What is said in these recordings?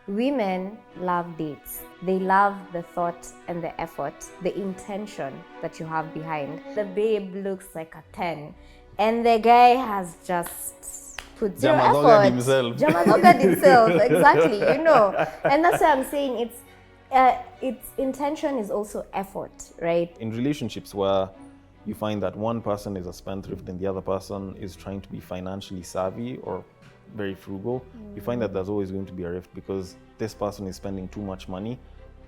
Women love dates. They love the thought and the effort, the intention that you have behind. The babe looks like a 10, and the guy has just put zero effort. Jamadoga himself, exactly, And that's why I'm saying its intention is also effort, right? In relationships where you find that one person is a spendthrift and the other person is trying to be financially savvy or very frugal, you find that there's always going to be a rift because this person is spending too much money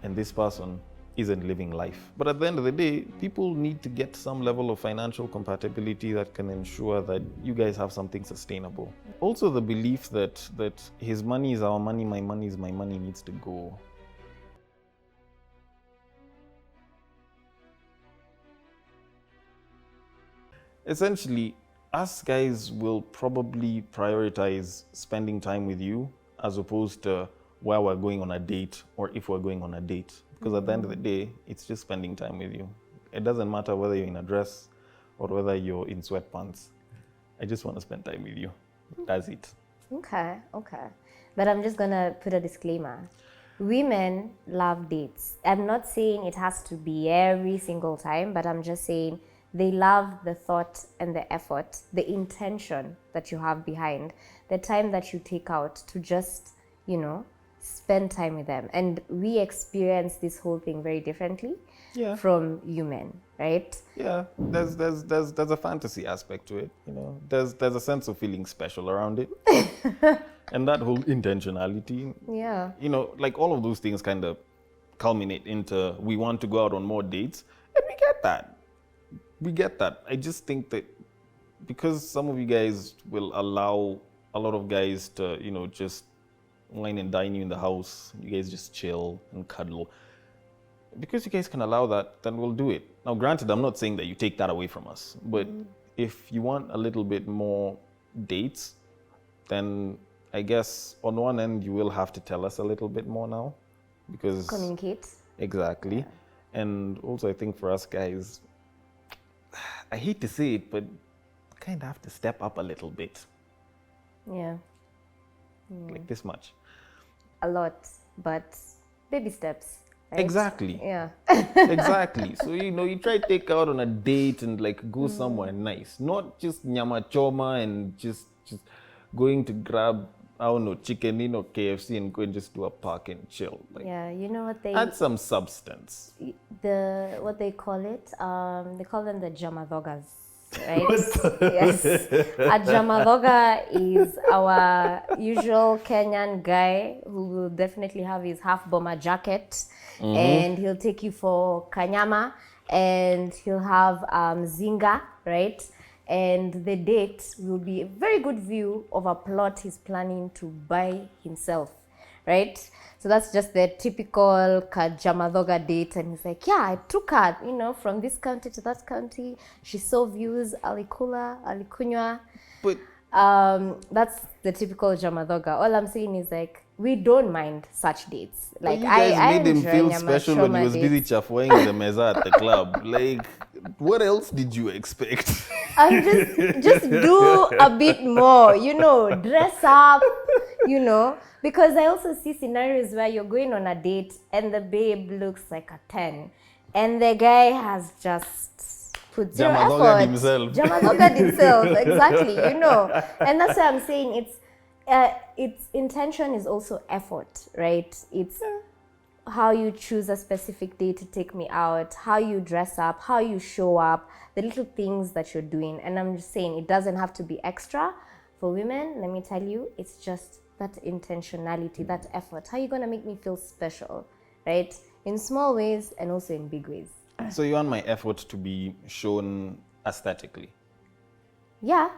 and this person isn't living life. But at the end of the day, people need to get some level of financial compatibility that can ensure that you guys have something sustainable. Also, the belief that his money is our money, my money is my money needs to go. Essentially, us guys will probably prioritize spending time with you as opposed to where we're going on a date or if we're going on a date. Because at the end of the day, it's just spending time with you. It doesn't matter whether you're in a dress or whether you're in sweatpants. I just want to spend time with you. That's it. Okay. But I'm just gonna put a disclaimer. Women love dates. I'm not saying it has to be every single time, but I'm just saying they love the thought and the effort, the intention that you have behind, the time that you take out to just, spend time with them. And we experience this whole thing very differently from you men, right? Yeah, there's a fantasy aspect to it, There's a sense of feeling special around it. And that whole intentionality. Yeah. Like all of those things kind of culminate into we want to go out on more dates, and we get that. I just think that because some of you guys will allow a lot of guys to, just wine and dine you in the house, you guys just chill and cuddle. Because you guys can allow that, then we'll do it. Now, granted, I'm not saying that you take that away from us, but if you want a little bit more dates, then I guess on one end, you will have to tell us a little bit more now. Because communicate. Exactly. Yeah. And also, I think for us guys, I hate to say it, but kind of have to step up a little bit. Yeah. Like this much. A lot, but baby steps. Right? Exactly. Yeah. Exactly. So, you try to take out on a date and go somewhere nice. Not just nyama choma and just going to grab, I don't know, chicken in or KFC and go and just do a park and chill. Yeah, you know what they... Add some substance. What they call it? They call them the jamadogas, right? Yes. A jamadoga is our usual Kenyan guy who will definitely have his half bomber jacket and he'll take you for kanyama and he'll have zinga, right? And the date will be a very good view of a plot he's planning to buy himself, right? So that's just the typical Jamadoga date. And he's like, yeah, I took her, from this county to that county. She saw views, alikula, alikunywa. But that's the typical Jamadoga. All I'm saying is we don't mind such dates. Like you guys made him feel special when he was busy chafuing the meza at the club. What else did you expect? Just do a bit more, dress up, because I also see scenarios where you're going on a date and the babe looks like a 10 and the guy has just put zero effort. Jamadoga himself, exactly, And that's why I'm saying its intention is also effort, right? It's how you choose a specific day to take me out, how you dress up, how you show up, the little things that you're doing. And I'm just saying it doesn't have to be extra. For women, let me tell you, it's just that intentionality, that effort. How are you going to make me feel special, right? In small ways and also in big ways. So you want my effort to be shown aesthetically? Yeah.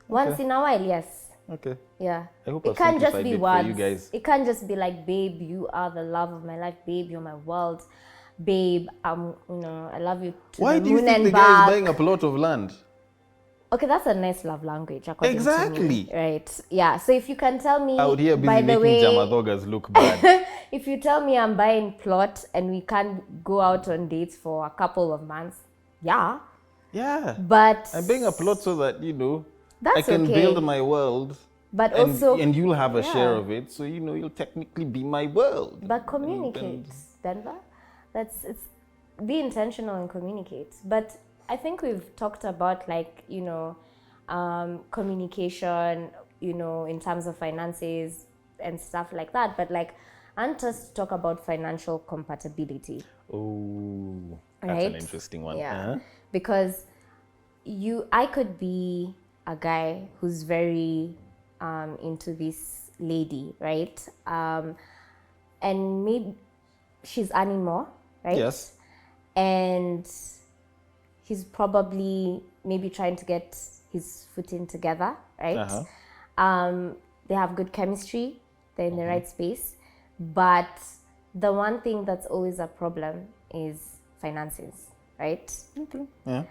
Once in a while, yes. Okay. Yeah. I hope it can't just be words. You guys. It can't just be like, babe, you are the love of my life. Babe, you're my world. Babe, I love you to Why the do you moon think and the back. guy is buying a plot of land? Okay, that's a nice love language, according Exactly. to me. Right. Yeah. So if you can tell me, out here busy by the making way, Jamadogas look bad. If you tell me I'm buying plot and we can't go out on dates for a couple of months, yeah. Yeah. But I'm buying a plot so that, I that's can okay. build my world But also, and you'll have a share yeah. of it, so you'll technically be my world. But communicate, Denver. It's be intentional and communicate. But I think we've talked about communication, in terms of finances and stuff like that. But I want us to talk about financial compatibility. Oh, that's Right? an interesting one. Yeah. Because I could be a guy who's very into this lady, right? And maybe she's earning more, right? Yes. And he's probably maybe trying to get his footing together, right? They have good chemistry, they're in the right space. But the one thing that's always a problem is finances, right? Okay. Yeah.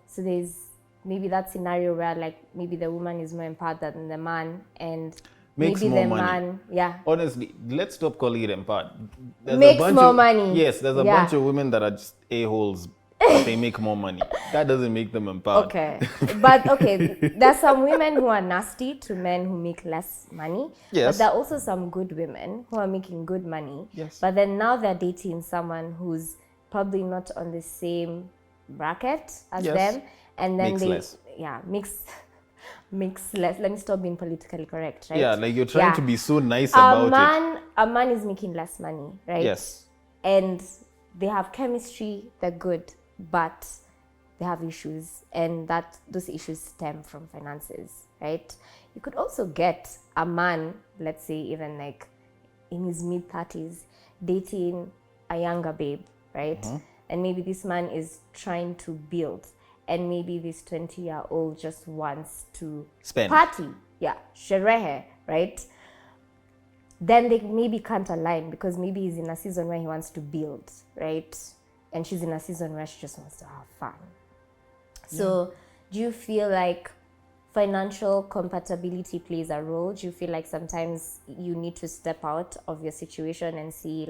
So there's maybe that scenario where maybe the woman is more empowered than the man, and Makes maybe more the money. man, yeah, Honestly, let's stop calling it empowered. makes more money. Yes, there's a Yeah. bunch of women that are just a-holes, but they make more money. That doesn't make them empowered. Okay, but there's some women who are nasty to men who make less money. Yes. But there are also some good women who are making good money. Yes. But then now they're dating someone who's probably not on the same bracket as Yes. them, and then Makes less. makes less. Let me stop being politically correct, right? Yeah, you're trying to be so nice about it. A man is making less money, right? Yes. And they have chemistry, they're good, but they have issues, and those issues stem from finances, right? You could also get a man, let's say even in his mid-30s, dating a younger babe, right? And maybe this man is trying to build, and maybe this 20-year-old just wants to Spend. party, yeah, sherehe, right? Then they maybe can't align, because maybe he's in a season where he wants to build, right? And she's in a season where she just wants to have fun. So do you feel like financial compatibility plays a role? Do you feel like sometimes you need to step out of your situation and see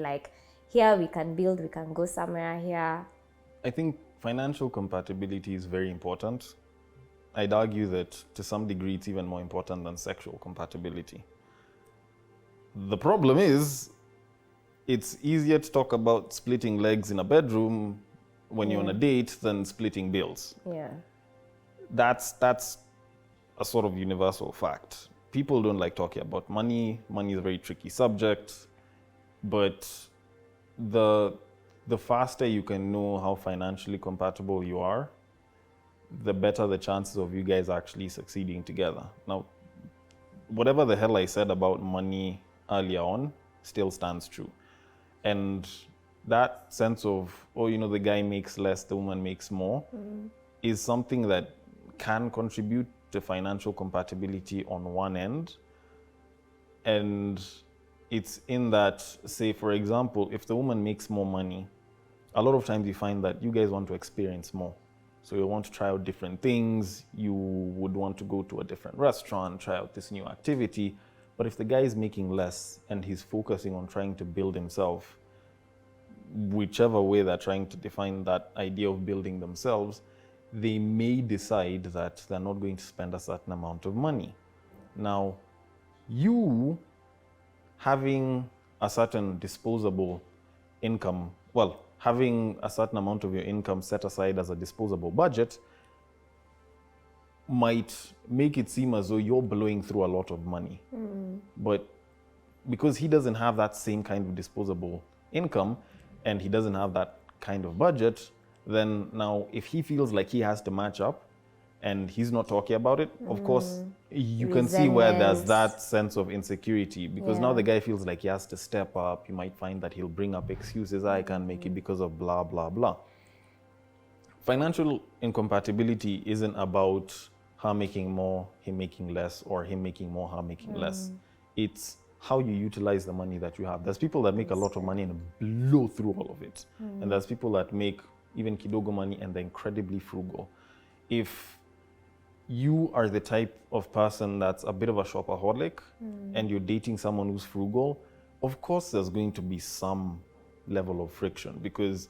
here we can build, we can go somewhere here? I think financial compatibility is very important. I'd argue that to some degree it's even more important than sexual compatibility. The problem is, it's easier to talk about splitting legs in a bedroom when you're on a date than splitting bills. Yeah. That's a sort of universal fact. People don't like talking about money. Money is a very tricky subject, but the faster you can know how financially compatible you are, the better the chances of you guys actually succeeding together. Now, whatever the hell I said about money earlier on still stands true. And that sense of, the guy makes less, the woman makes more, is something that can contribute to financial compatibility on one end. And it's in that, say, for example, if the woman makes more money, a lot of times you find that you guys want to experience more. So you want to try out different things. You would want to go to a different restaurant, try out this new activity. But if the guy is making less and he's focusing on trying to build himself, whichever way they're trying to define that idea of building themselves, they may decide that they're not going to spend a certain amount of money. Now, you having a certain disposable income, having a certain amount of your income set aside as a disposable budget might make it seem as though you're blowing through a lot of money. But because he doesn't have that same kind of disposable income and he doesn't have that kind of budget, then now if he feels like he has to match up and he's not talking about it, of course, you can see where there's that sense of insecurity, because now the guy feels like he has to step up. You might find that he'll bring up excuses, I can't make it because of blah, blah, blah. Financial incompatibility isn't about her making more, him making less, or him making more, her making less. It's how you utilize the money that you have. There's people that make a lot of money and blow through all of it. And there's people that make even kidogo money and they're incredibly frugal. If you are the type of person that's a bit of a shopaholic and you're dating someone who's frugal, of course there's going to be some level of friction, because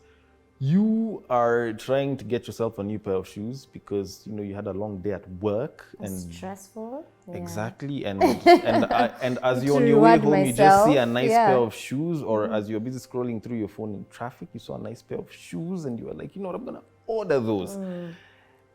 You are trying to get yourself a new pair of shoes because you had a long day at work and Stressful. Yeah. exactly and as you're To on your way reward home you just see a myself, nice pair yeah. of shoes, or as you're busy scrolling through your phone in traffic you saw a nice pair of shoes and you were like, you know what, I'm gonna order those.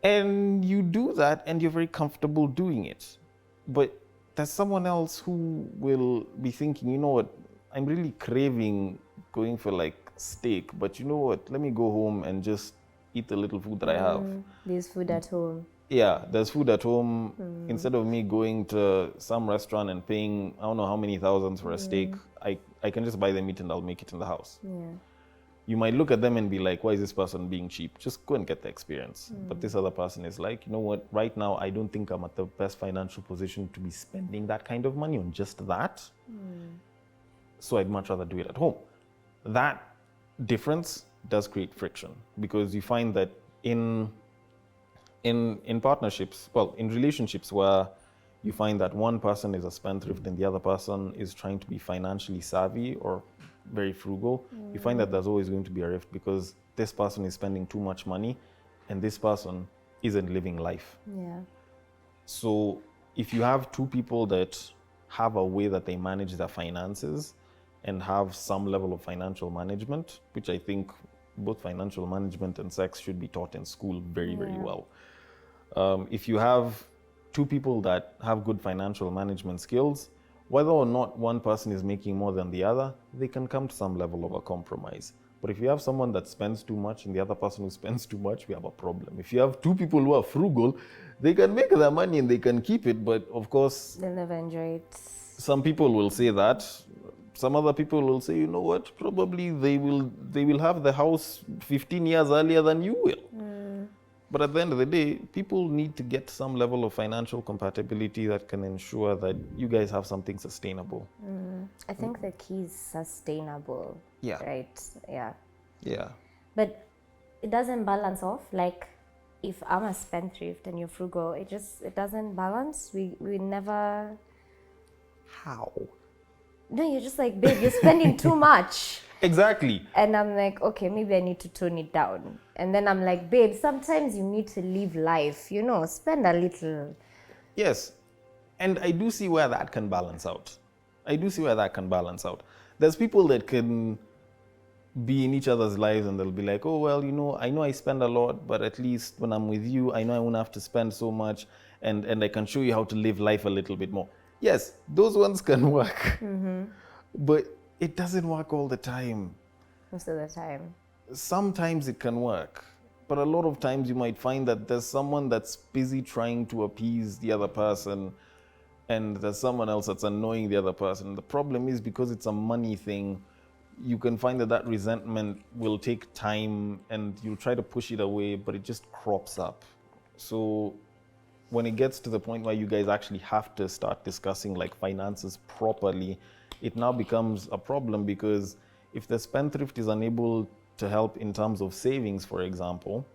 And you do that and you're very comfortable doing it. But there's someone else who will be thinking, you know what, I'm really craving going for like steak, but you know what, let me go home and just eat the little food that I have. There's food at home. Yeah, there's food at home. Instead of me going to some restaurant and paying, I don't know how many thousands for a steak, I can just buy the meat and I'll make it in the house. Yeah. You might look at them and be like, why is this person being cheap? Just go and get the experience. But this other person is like, you know what, right now I don't think I'm at the best financial position to be spending that kind of money on just that. So I'd much rather do it at home. That difference does create friction because you find that in partnerships, well, in relationships where you find that one person is a spendthrift and the other person is trying to be financially savvy or very frugal, you find that there's always going to be a rift because this person is spending too much money and this person isn't living life. Yeah. So if you have two people that have a way that they manage their finances and have some level of financial management, which I think both financial management and sex should be taught in school very, very well. If you have two people that have good financial management skills, whether or not one person is making more than the other, they can come to some level of a compromise. But if you have someone that spends too much and the other person who spends too much, we have a problem. If you have two people who are frugal, they can make their money and they can keep it, but of course, They'll never enjoy it. some people will say that. Some other people will say, you know what, probably they will have the house 15 years earlier than you will. But at the end of the day, people need to get some level of financial compatibility that can ensure that you guys have something sustainable. I think the key is sustainable. Yeah. Right? Yeah. Yeah. But it doesn't balance off. Like, if I'm a spendthrift and you're frugal, it doesn't balance. We never. How? No, you're just like, babe, you're spending too much. Exactly. And I'm like, okay, maybe I need to tone it down. And then I'm like, babe, sometimes you need to live life, spend a little. Yes. And I do see where that can balance out. There's people that can be in each other's lives and they'll be like, oh, well, I know I spend a lot, but at least when I'm with you, I know I won't have to spend so much and I can show you how to live life a little bit more. Yes, those ones can work. But it doesn't work all the time. Most of the time. Sometimes it can work, but a lot of times you might find that there's someone that's busy trying to appease the other person and there's someone else that's annoying the other person. The problem is because it's a money thing, you can find that resentment will take time and you'll try to push it away, but it just crops up. So when it gets to the point where you guys actually have to start discussing like finances properly, it now becomes a problem because if the spendthrift is unable to help in terms of savings, for example,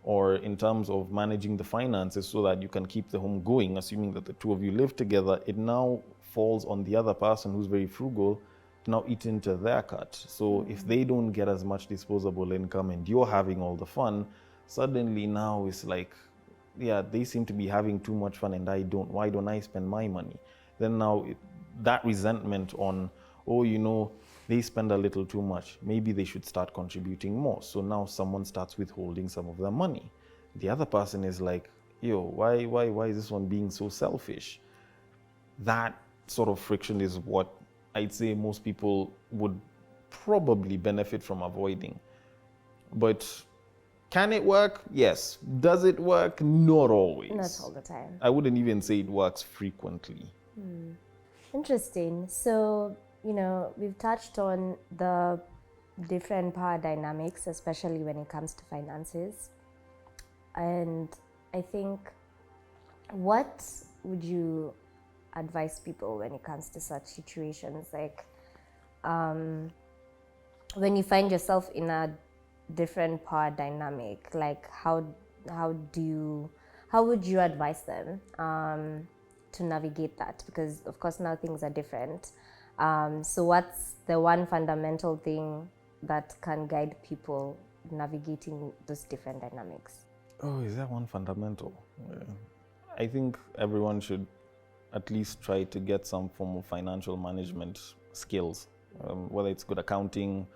or in terms of managing the finances so that you can keep the home going, assuming that the two of you live together, it now falls on the other person who's very frugal to now eat into their cut. So if they don't get as much disposable income and you're having all the fun, suddenly now it's like, yeah, they seem to be having too much fun and I don't. Why don't I spend my money? Then now that resentment on, oh, they spend a little too much. Maybe they should start contributing more. So now someone starts withholding some of their money. The other person is like, yo, why is this one being so selfish? That sort of friction is what I'd say most people would probably benefit from avoiding. But can it work? Yes. Does it work? Not always. Not all the time. I wouldn't even say it works frequently. Interesting. So, we've touched on the different power dynamics, especially when it comes to finances. And I think, what would you advise people when it comes to such situations? Like, when you find yourself in a different power dynamic, like how would you advise them to navigate that? Because of course now things are different. So what's the one fundamental thing that can guide people navigating those different dynamics? Oh, is that one fundamental? Yeah. I think everyone should at least try to get some form of financial management skills, whether it's good accounting,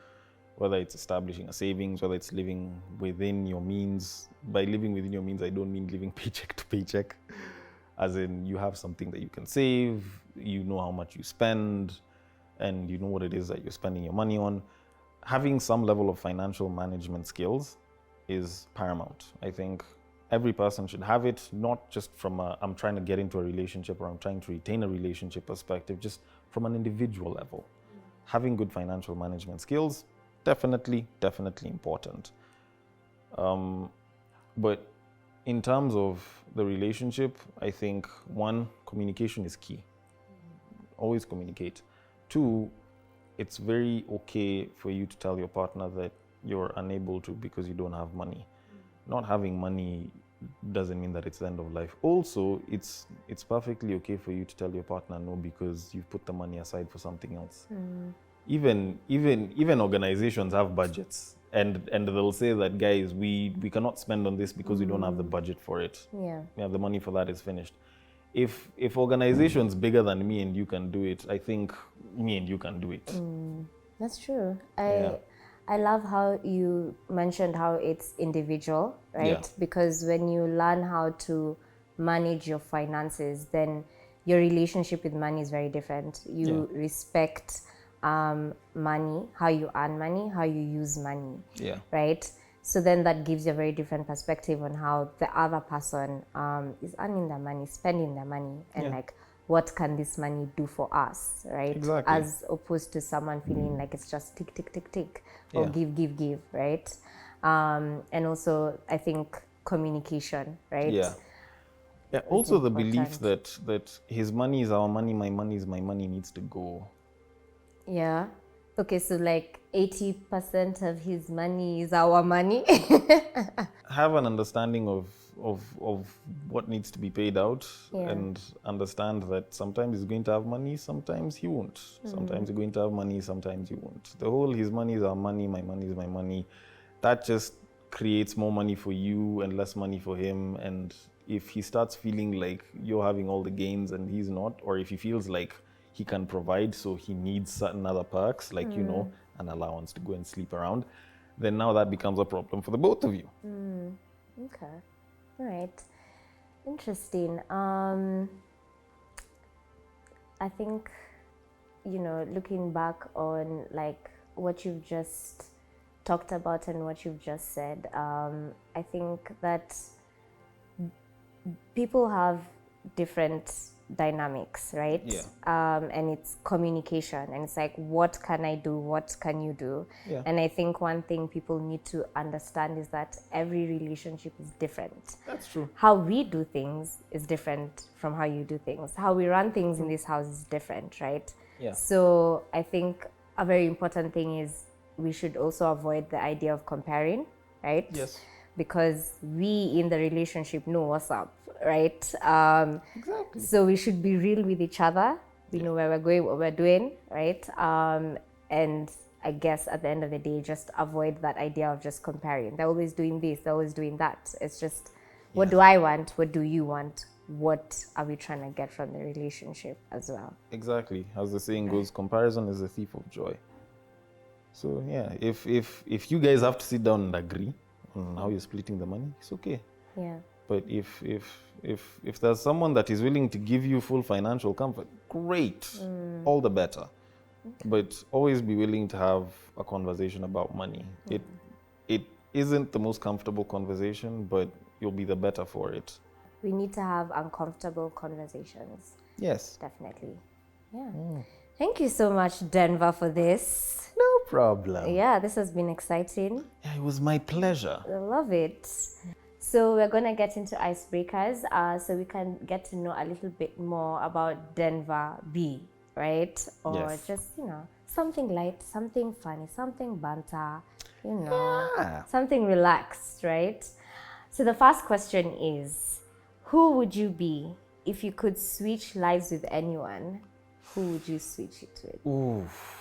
whether it's establishing a savings, whether it's living within your means. By living within your means, I don't mean living paycheck to paycheck, as in you have something that you can save, you know how much you spend, and you know what it is that you're spending your money on. Having some level of financial management skills is paramount. I think every person should have it, not just from a I'm trying to get into a relationship or I'm trying to retain a relationship perspective, just from an individual level. Having good financial management skills, definitely important. But in terms of the relationship, I think one, communication is key. Always communicate. Two, it's very okay for you to tell your partner that you're unable to because you don't have money. Not having money doesn't mean that it's the end of life. Also, it's perfectly okay for you to tell your partner no because you've put the money aside for something else. Even organizations have budgets, and they'll say that, guys, we cannot spend on this because we don't have the budget for it. Yeah, the money for that is finished. If organizations bigger than me and you can do it, I think me and you can do it. That's true. I love how you mentioned how it's individual, right? Yeah. Because when you learn how to manage your finances, then your relationship with money is very different. You respect money, how you earn money, how you use money, right? So then that gives you a very different perspective on how the other person is earning their money, spending their money, and like, what can this money do for us, right? Exactly. As opposed to someone feeling like it's just tick, tick, tick, tick, or give, right? And also, I think communication, right? Yeah. Also, the belief that his money is our money, my money is my money needs to go. Yeah. Okay, so like 80% of his money is our money. Have an understanding of what needs to be paid out, and understand that sometimes he's going to have money, sometimes he won't. Sometimes you're going to have money, sometimes you won't. The whole his money is our money, my money is my money, that just creates more money for you and less money for him. And if he starts feeling like you're having all the gains and he's not, or if he feels like he can provide so he needs certain other perks, like an allowance to go and sleep around, then now that becomes a problem for the both of you. Okay. All right. Interesting. I think, looking back on like what you've just talked about and what you've just said, I think that people have different dynamics, right? And it's communication, and it's like, what can I do, what can you do? And I think one thing people need to understand is that every relationship is different. That's true. How we do things is different from how you do things. How we run things in this house is different, right? So I think a very important thing is we should also avoid the idea of comparing, right? Because we in the relationship know what's up, right? Exactly. So we should be real with each other. We know where we're going, what we're doing, right? And I guess at the end of the day, just avoid that idea of just comparing. They're always doing this, they're always doing that. It's just, what do I want? What do you want? What are we trying to get from the relationship as well? Exactly. As the saying goes, comparison is the thief of joy. So yeah, if you guys have to sit down and agree on how you're splitting the money, it's okay. But if there's someone that is willing to give you full financial comfort, great, all the better. But always be willing to have a conversation about money. It isn't the most comfortable conversation, but you'll be the better for it. We need to have uncomfortable conversations. Yes. Definitely. Yeah. Thank you so much, Denver, for this. No problem. Yeah, this has been exciting. Yeah, it was my pleasure. I love it. So we're going to get into icebreakers so we can get to know a little bit more about Denver B, right? Or just, something light, something funny, something banter, something relaxed, right? So the first question is, who would you be if you could switch lives with anyone? Who would you switch it with? Oof.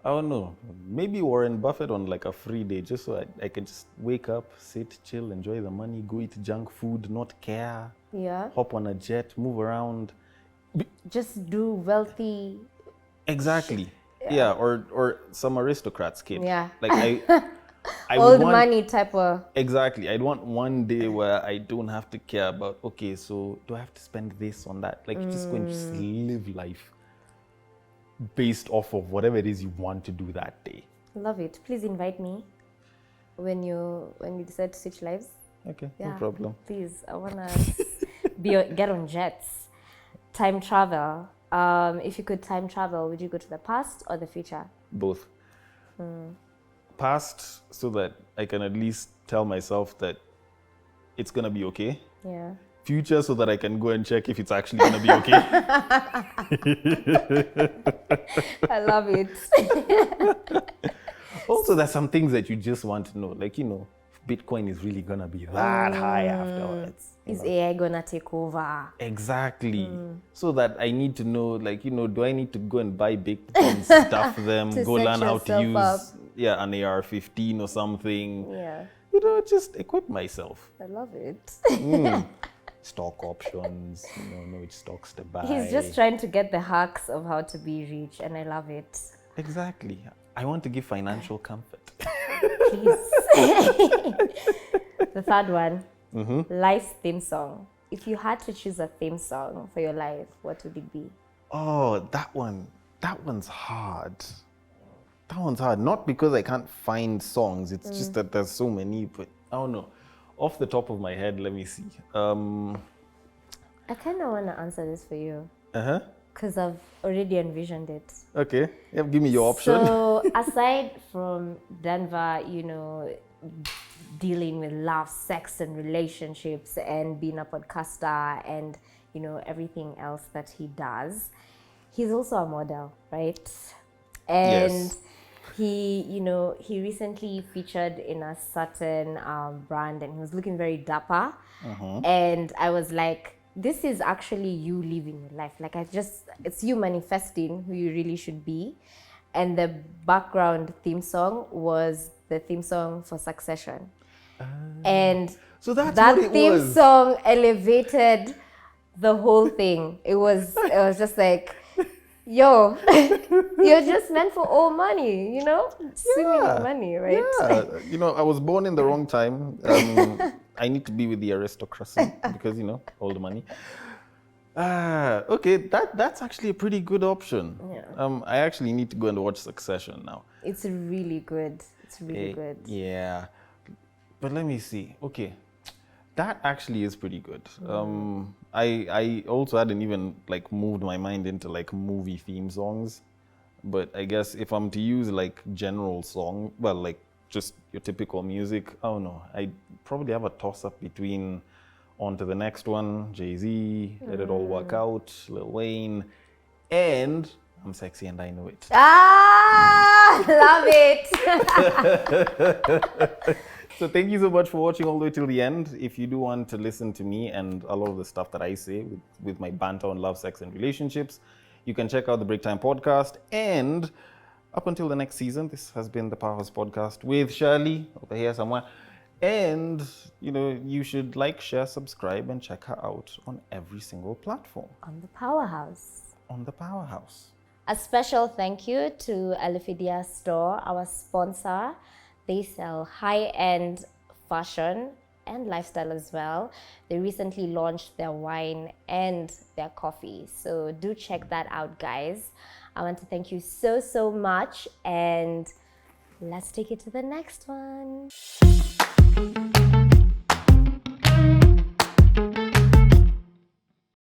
I don't know. Maybe Warren Buffett on like a free day, just so I can just wake up, sit, chill, enjoy the money, go eat junk food, not care, Yeah. hop on a jet, move around. Just do wealthy. Exactly. Yeah, or some aristocrat's kid. Yeah. Like I would Old want money type of. exactly. I'd want one day where I don't have to care about, okay, so do I have to spend this on that? Like you're just going to just live life based off of whatever it is you want to do that day. Love it. Please invite me when you decide to switch lives. Okay, Yeah. no problem. Please, I wanna get on jets. Time travel. If you could time travel, would you go to the past or the future? Both. Past, so that I can at least tell myself that it's gonna be okay. Yeah. Future, so that I can go and check if it's actually gonna be okay. I love it. Also, there's some things that you just want to know, like, if Bitcoin is really gonna be that high afterwards. Is AI gonna take over? Exactly. So that I need to know, like, do I need to go and buy Bitcoin, stuff them, To go set learn how to yourself use, up. an AR-15 or something. Yeah. Just equip myself. I love it. Stock options, know which stocks to buy. He's just trying to get the hacks of how to be rich, and I love it. Exactly. I want to give financial comfort. Please. The third one, life's theme song. If you had to choose a theme song for your life, what would it be? Oh, that one's hard. That one's hard. Not because I can't find songs. It's just that there's so many. But I don't know. Off the top of my head, let me see. I kind of want to answer this for you Uh-huh. because I've already envisioned it. Okay. Yeah, give me your option. So aside from Denver, dealing with love, sex, and relationships, and being a podcaster, and everything else that he does, he's also a model, right? And Yes. he recently featured in a certain brand, and he was looking very dapper. And I was like, this is actually you living your life. Like, it's you manifesting who you really should be. And the background theme song was the theme song for Succession. And So that's that what it theme was. song elevated the whole thing. It was just like, yo, you're just meant for all money, swimming in money, right? Yeah. I was born in the wrong time. I need to be with the aristocracy because, all the money. Okay, that's actually a pretty good option. Yeah. I actually need to go and watch Succession now. It's really good. It's really good. Yeah. But let me see. Okay. That actually is pretty good. I also hadn't even moved my mind into movie theme songs. But I guess if I'm to use general song, well, just your typical music, I don't know. I probably have a toss up between On to the Next One, Jay-Z, Let It All Work Out, Lil Wayne, and I'm Sexy and I Know It. Love it. So thank you so much for watching all the way till the end. If you do want to listen to me and a lot of the stuff that I say with my banter on love, sex, and relationships, you can check out the Break Time podcast. And up until the next season, this has been the Powerhouse Podcast with Shirley over here somewhere. And, you should share, subscribe, and check her out on every single platform. On the Powerhouse. On the Powerhouse. A special thank you to Alifidia Store, our sponsor. They sell high-end fashion and lifestyle as well. They recently launched their wine and their coffee. So do check that out, guys. I want to thank you so much. And let's take it to the next one.